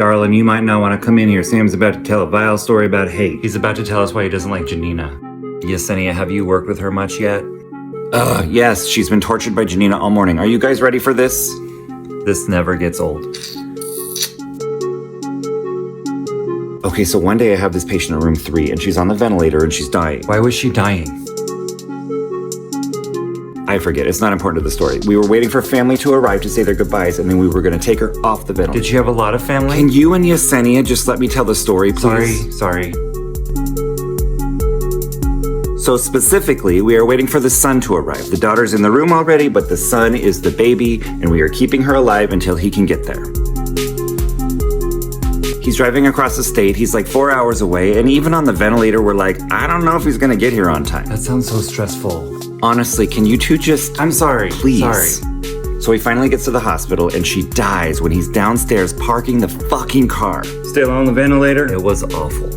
Darling, you might not want to come in here. Sam's about to tell a vile story about hate. He's about to tell us why he doesn't like Janina. Yesenia, have you worked with her much yet? Yes, she's been tortured by Janina all morning. Are you guys ready for this? This never gets old. Okay, so one day I have this patient in room 3, and she's on the ventilator, and she's dying. Why was she dying? I forget. It's not important to the story. We were waiting for family to arrive to say their goodbyes, and then we were going to take her off the ventilator. Did she have a lot of family? Can you and Yesenia just let me tell the story, please? Sorry. So specifically, we are waiting for the son to arrive. The daughter's in the room already, but the son is the baby, and we are keeping her alive until he can get there. He's driving across the state. He's like 4 hours away, and even on the ventilator, we're like, I don't know if he's going to get here on time. That sounds so stressful. Honestly, can you two just... I'm sorry. Please. Sorry. So he finally gets to the hospital, and she dies when he's downstairs parking the fucking car. Still on the ventilator? It was awful.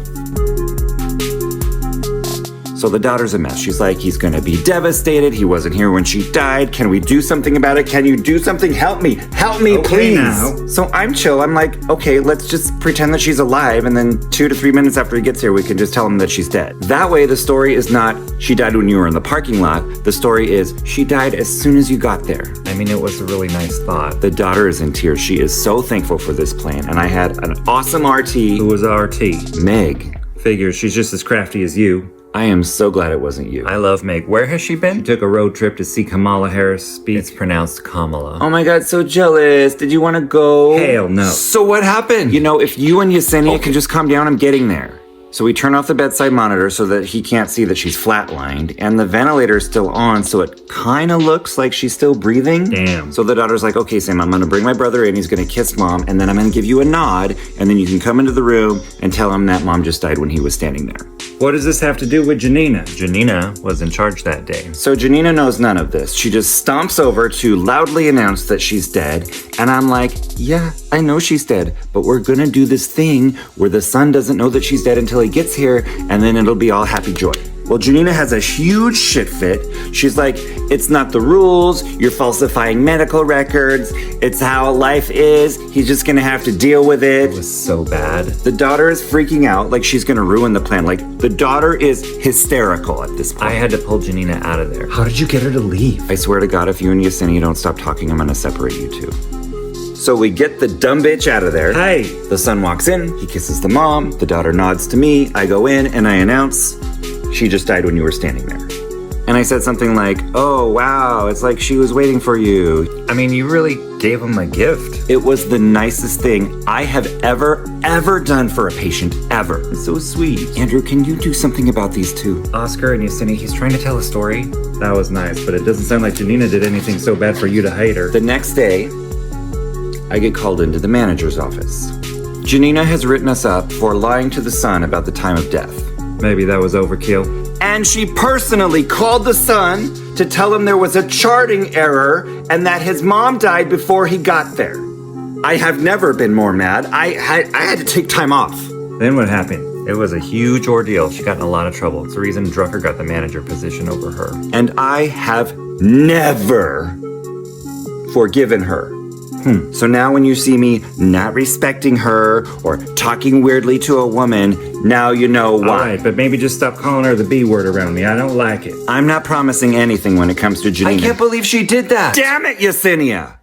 So the daughter's a mess. She's like, he's gonna be devastated. He wasn't here when she died. Can we do something about it? Can you do something? Help me, okay, please. Now. So I'm chill. I'm like, okay, let's just pretend that she's alive. And then 2 to 3 minutes after he gets here, we can just tell him that she's dead. That way, the story is not, she died when you were in the parking lot. The story is, she died as soon as you got there. I mean, it was a really nice thought. The daughter is in tears. She is so thankful for this plan. And I had an awesome RT. Who was RT? Meg. Figures, she's just as crafty as you. I am so glad it wasn't you. I love Meg. Where has she been? She took a road trip to see Kamala Harris speak. It's pronounced Kamala. Oh my God, so jealous. Did you want to go? Hell no. So what happened? You know, if you and Yesenia can just calm down, I'm getting there. So we turn off the bedside monitor so that he can't see that she's flatlined, and the ventilator is still on, so it kind of looks like she's still breathing. Damn. So the daughter's like, okay, Sam, I'm gonna bring my brother in, he's gonna kiss mom, and then I'm gonna give you a nod, and then you can come into the room and tell him that mom just died when he was standing there. What does this have to do with Janina? Janina was in charge that day. So Janina knows none of this. She just stomps over to loudly announce that she's dead, and I'm like, yeah, I know she's dead, but we're gonna do this thing where the son doesn't know that she's dead until he gets here, and then it'll be all happy joy. Well, Janina has a huge shit fit. She's like, it's not the rules, you're falsifying medical records, it's how life is, he's just gonna have to deal with it. It was so bad. The daughter is freaking out, like she's gonna ruin the plan. Like, the daughter is hysterical at this point. I had to pull Janina out of there. How did you get her to leave? I swear to God, if you and Yesenia don't stop talking, I'm gonna separate you two. So we get the dumb bitch out of there. Hey! The son walks in, he kisses the mom, the daughter nods to me, I go in and I announce, she just died when you were standing there. And I said something like, oh wow, it's like she was waiting for you. I mean, you really gave him a gift. It was the nicest thing I have ever done for a patient, ever. It's so sweet. Andrew, can you do something about these two? Oscar and Yesenia, he's trying to tell a story. That was nice, but it doesn't sound like Janina did anything so bad for you to hate her. The next day, I get called into the manager's office. Janina has written us up for lying to the son about the time of death. Maybe that was overkill. And she personally called the son to tell him there was a charting error and that his mom died before he got there. I have never been more mad. I had to take time off. Then what happened? It was a huge ordeal. She got in a lot of trouble. It's the reason Drucker got the manager position over her. And I have never forgiven her. So now when you see me not respecting her or talking weirdly to a woman, now you know why. All right, but maybe just stop calling her the B word around me. I don't like it. I'm not promising anything when it comes to Janina. I can't believe she did that. Damn it, Yesenia!